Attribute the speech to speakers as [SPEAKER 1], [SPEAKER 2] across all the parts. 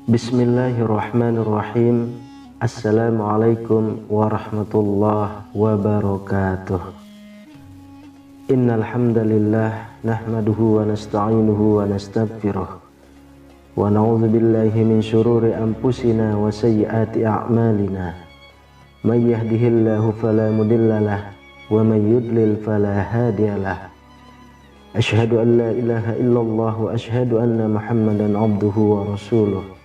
[SPEAKER 1] Bismillahirrahmanirrahim. Assalamualaikum warahmatullahi wabarakatuh. Innal hamdalillah nahmaduhu wa nasta'inuhu wa nastaghfiruh wa na'udzu billahi min shururi anfusina wa sayyiati a'malina. May yahdihillahu fala mudhillalah wa may yudlil fala hadiyalah. Asyhadu an la ilaha illallah wa asyhadu anna Muhammadan abduhu wa rasuluh.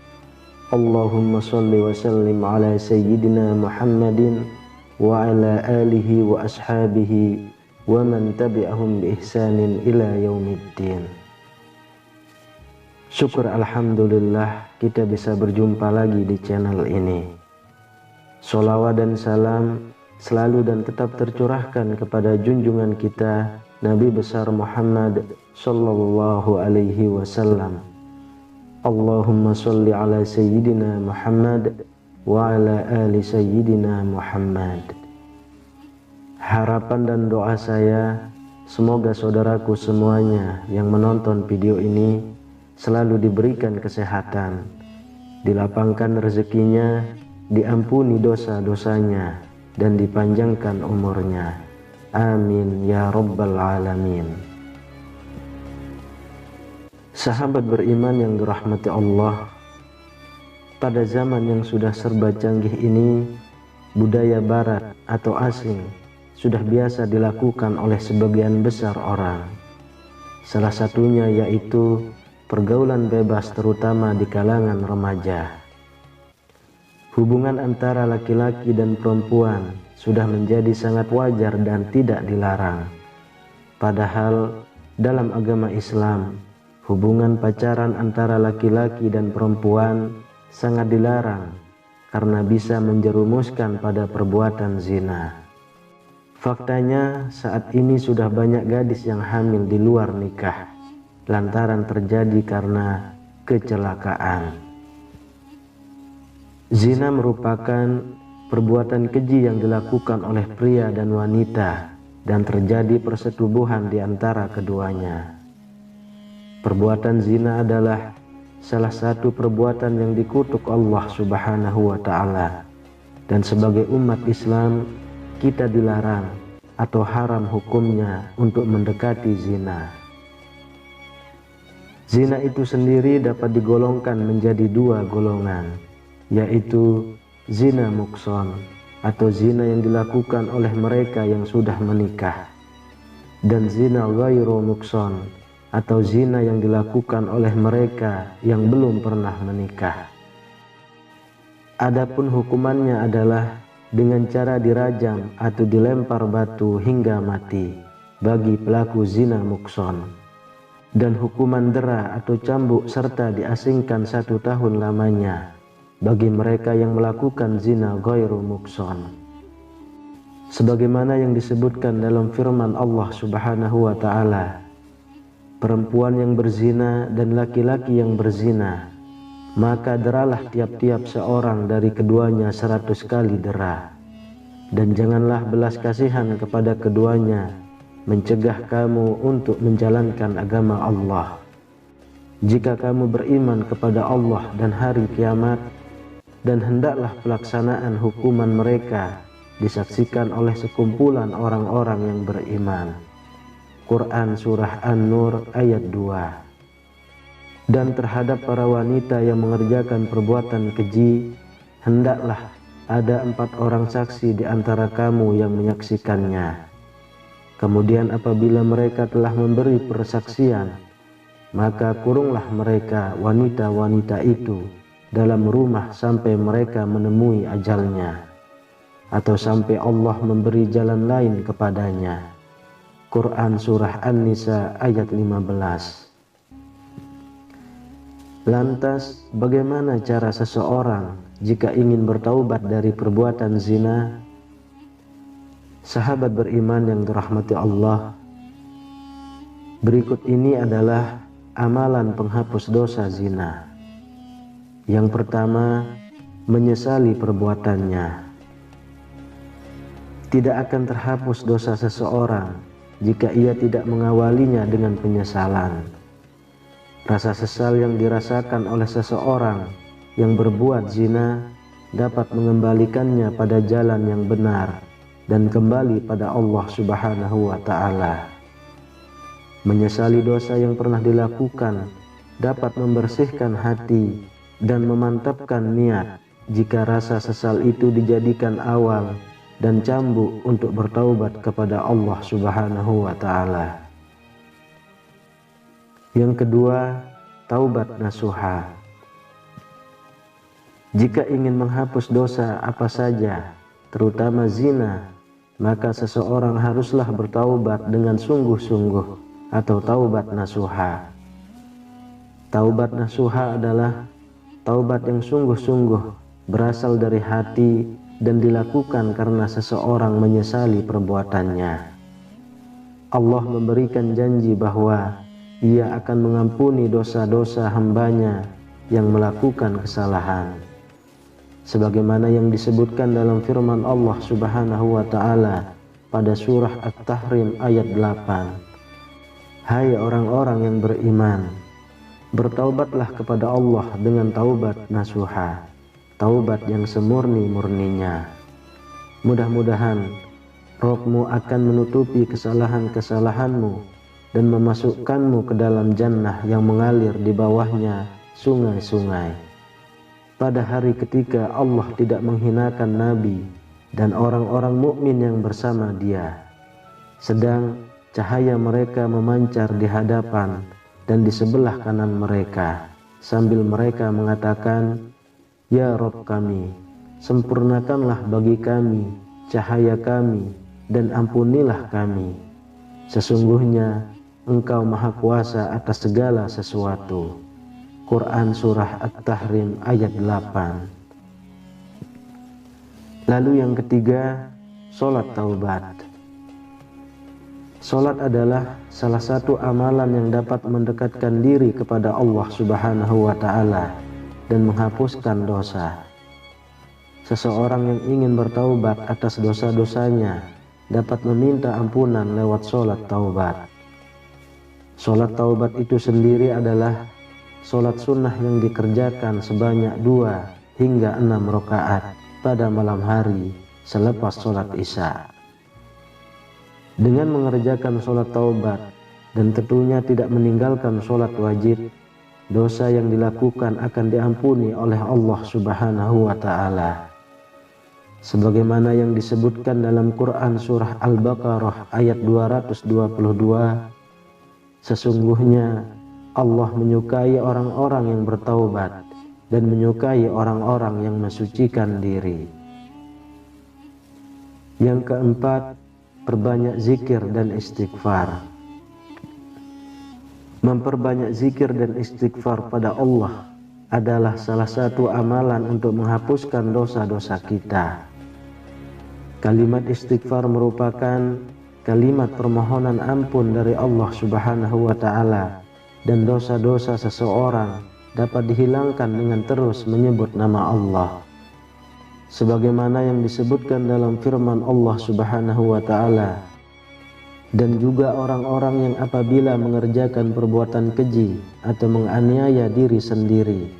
[SPEAKER 1] Allahumma salli wa sallim ala sayyidina Muhammadin wa ala alihi wa ashabihi wa man tabi'ahum bi ihsanin ila yaumiddin. Syukur alhamdulillah kita bisa berjumpa lagi di channel ini. Sholawat dan salam selalu dan tetap tercurahkan kepada junjungan kita Nabi besar Muhammad sallallahu alaihi wasallam. Allahumma sholli ala sayyidina Muhammad wa ala ali sayyidina Muhammad. Harapan dan doa saya, semoga saudaraku semuanya yang menonton video ini selalu diberikan kesehatan, dilapangkan rezekinya, diampuni dosa-dosanya, dan dipanjangkan umurnya. Amin ya rabbal alamin. Sahabat beriman yang dirahmati Allah, pada zaman yang sudah serba canggih ini, budaya barat atau asing sudah biasa dilakukan oleh sebagian besar orang. Salah satunya yaitu pergaulan bebas terutama di kalangan remaja. Hubungan antara laki-laki dan perempuan sudah menjadi sangat wajar dan tidak dilarang. Padahal dalam agama Islam, hubungan pacaran antara laki-laki dan perempuan sangat dilarang karena bisa menjerumuskan pada perbuatan zina. Faktanya saat ini sudah banyak gadis yang hamil di luar nikah lantaran terjadi karena kecelakaan. Zina merupakan perbuatan keji yang dilakukan oleh pria dan wanita dan terjadi persetubuhan di antara keduanya. Perbuatan zina adalah salah satu perbuatan yang dikutuk Allah Subhanahu wa ta'ala, dan sebagai umat Islam kita dilarang atau haram hukumnya untuk mendekati zina. Zina itu sendiri dapat digolongkan menjadi dua golongan, yaitu zina mukson atau zina yang dilakukan oleh mereka yang sudah menikah, dan zina ghairu mukson atau zina yang dilakukan oleh mereka yang belum pernah menikah. Adapun hukumannya adalah dengan cara dirajam atau dilempar batu hingga mati bagi pelaku zina mukson, dan hukuman dera atau cambuk serta diasingkan 1 tahun lamanya bagi mereka yang melakukan zina ghairu mukson. Sebagaimana yang disebutkan dalam firman Allah Subhanahu wa ta'ala, perempuan yang berzina dan laki-laki yang berzina, maka deralah tiap-tiap seorang dari keduanya 100 kali dera. Dan janganlah belas kasihan kepada keduanya, mencegah kamu untuk menjalankan agama Allah. Jika kamu beriman kepada Allah dan hari kiamat, dan hendaklah pelaksanaan hukuman mereka disaksikan oleh sekumpulan orang-orang yang beriman. Quran Surah An-Nur ayat 2. Dan terhadap para wanita yang mengerjakan perbuatan keji, hendaklah ada 4 orang saksi di antara kamu yang menyaksikannya. Kemudian apabila mereka telah memberi persaksian, maka kurunglah mereka wanita-wanita itu dalam rumah sampai mereka menemui ajalnya, atau sampai Allah memberi jalan lain kepadanya. Quran Surah An-Nisa ayat 15. Lantas bagaimana cara seseorang jika ingin bertaubat dari perbuatan zina? Sahabat beriman yang dirahmati Allah, berikut ini adalah amalan penghapus dosa zina. Yang pertama, menyesali perbuatannya. Tidak akan terhapus dosa seseorang jika ia tidak mengawalinya dengan penyesalan. Rasa sesal yang dirasakan oleh seseorang yang berbuat zina dapat mengembalikannya pada jalan yang benar dan kembali pada Allah Subhanahu wa Ta'ala. Menyesali dosa yang pernah dilakukan dapat membersihkan hati dan memantapkan niat jika rasa sesal itu dijadikan awal dan cambuk untuk bertaubat kepada Allah Subhanahu wa Ta'ala. Yang kedua, taubat nasuha. Jika ingin menghapus dosa apa saja, terutama zina, maka seseorang haruslah bertaubat dengan sungguh-sungguh atau taubat nasuha. Taubat nasuha adalah taubat yang sungguh-sungguh, berasal dari hati dan dilakukan karena seseorang menyesali perbuatannya. Allah memberikan janji bahwa Ia akan mengampuni dosa-dosa hambanya yang melakukan kesalahan, sebagaimana yang disebutkan dalam firman Allah Subhanahu wa Ta'ala pada surah At-Tahrim ayat 8. Hai orang-orang yang beriman, bertaubatlah kepada Allah dengan taubat nasuha, taubat yang semurni-murninya. Mudah-mudahan Rabb-Mu akan menutupi kesalahan-kesalahanmu dan memasukkanmu ke dalam jannah yang mengalir di bawahnya sungai-sungai. Pada hari ketika Allah tidak menghinakan Nabi dan orang-orang mukmin yang bersama Dia, sedang cahaya mereka memancar di hadapan dan di sebelah kanan mereka, sambil mereka mengatakan, Ya Rabb kami, sempurnakanlah bagi kami cahaya kami dan ampunilah kami. Sesungguhnya Engkau Maha Kuasa atas segala sesuatu. Quran Surah At-Tahrim ayat 8. Lalu yang ketiga, sholat taubat. Sholat adalah salah satu amalan yang dapat mendekatkan diri kepada Allah Subhanahu wa Ta'ala dan menghapuskan dosa. Seseorang yang ingin bertaubat atas dosa-dosanya dapat meminta ampunan lewat sholat taubat. Sholat taubat itu sendiri adalah sholat sunnah yang dikerjakan sebanyak 2 hingga 6 rakaat pada malam hari selepas sholat isya. Dengan mengerjakan sholat taubat dan tentunya tidak meninggalkan sholat wajib, dosa yang dilakukan akan diampuni oleh Allah Subhanahu wa Ta'ala. Sebagaimana yang disebutkan dalam Quran Surah Al-Baqarah ayat 222, sesungguhnya Allah menyukai orang-orang yang bertaubat dan menyukai orang-orang yang mensucikan diri. Yang keempat, perbanyak zikir dan istighfar. Memperbanyak zikir dan istighfar pada Allah adalah salah satu amalan untuk menghapuskan dosa-dosa kita. Kalimat istighfar merupakan kalimat permohonan ampun dari Allah Subhanahu wa Ta'ala, dan dosa-dosa seseorang dapat dihilangkan dengan terus menyebut nama Allah. Sebagaimana yang disebutkan dalam firman Allah Subhanahu wa Ta'ala, dan juga orang-orang yang apabila mengerjakan perbuatan keji atau menganiaya diri sendiri,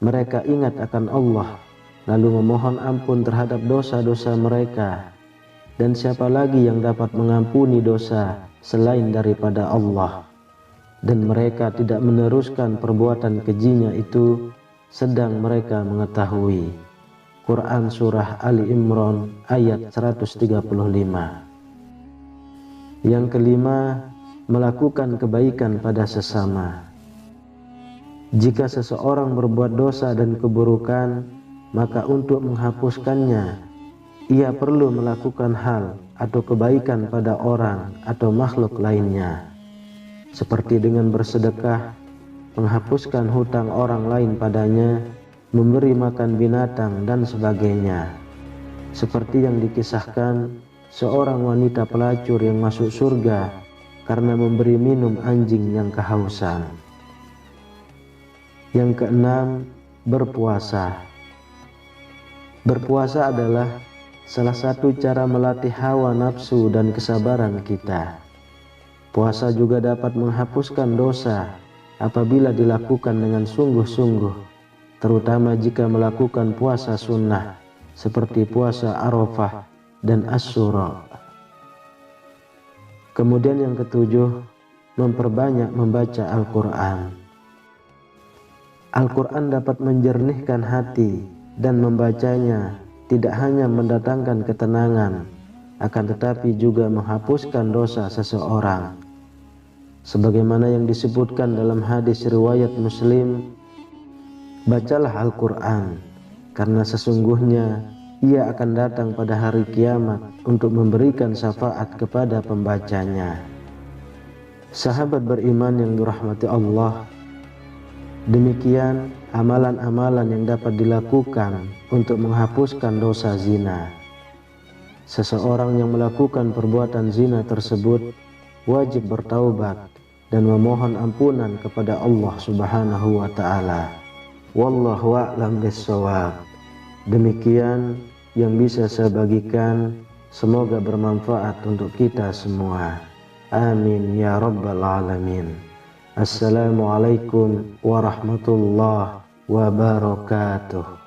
[SPEAKER 1] mereka ingat akan Allah, lalu memohon ampun terhadap dosa-dosa mereka. Dan siapa lagi yang dapat mengampuni dosa selain daripada Allah? Dan mereka tidak meneruskan perbuatan kejinya itu, sedang mereka mengetahui. Quran Surah Ali Imran ayat 135. Yang kelima, melakukan kebaikan pada sesama. Jika seseorang berbuat dosa dan keburukan, maka untuk menghapuskannya, ia perlu melakukan hal atau kebaikan pada orang atau makhluk lainnya, seperti dengan bersedekah, menghapuskan hutang orang lain padanya, memberi makan binatang dan sebagainya. Seperti yang dikisahkan seorang wanita pelacur yang masuk surga karena memberi minum anjing yang kehausan. Yang keenam, berpuasa. Berpuasa adalah salah satu cara melatih hawa nafsu dan kesabaran kita. Puasa juga dapat menghapuskan dosa apabila dilakukan dengan sungguh-sungguh, terutama jika melakukan puasa sunnah seperti puasa Arafah dan Asyura. Kemudian yang ketujuh, memperbanyak membaca Al-Quran. Al-Quran dapat menjernihkan hati, dan membacanya tidak hanya mendatangkan ketenangan, akan tetapi juga menghapuskan dosa seseorang. Sebagaimana yang disebutkan dalam hadis riwayat Muslim, bacalah Al-Quran, karena sesungguhnya ia akan datang pada hari kiamat untuk memberikan syafaat kepada pembacanya. Sahabat beriman yang dirahmati Allah, demikian amalan-amalan yang dapat dilakukan untuk menghapuskan dosa zina. Seseorang yang melakukan perbuatan zina tersebut wajib bertaubat dan memohon ampunan kepada Allah Subhanahu wa Ta'ala. Wallahu a'lam bishawab. Demikian yang bisa saya bagikan, semoga bermanfaat untuk kita semua. Amin ya rabbal alamin. Assalamualaikum warahmatullahi wabarakatuh.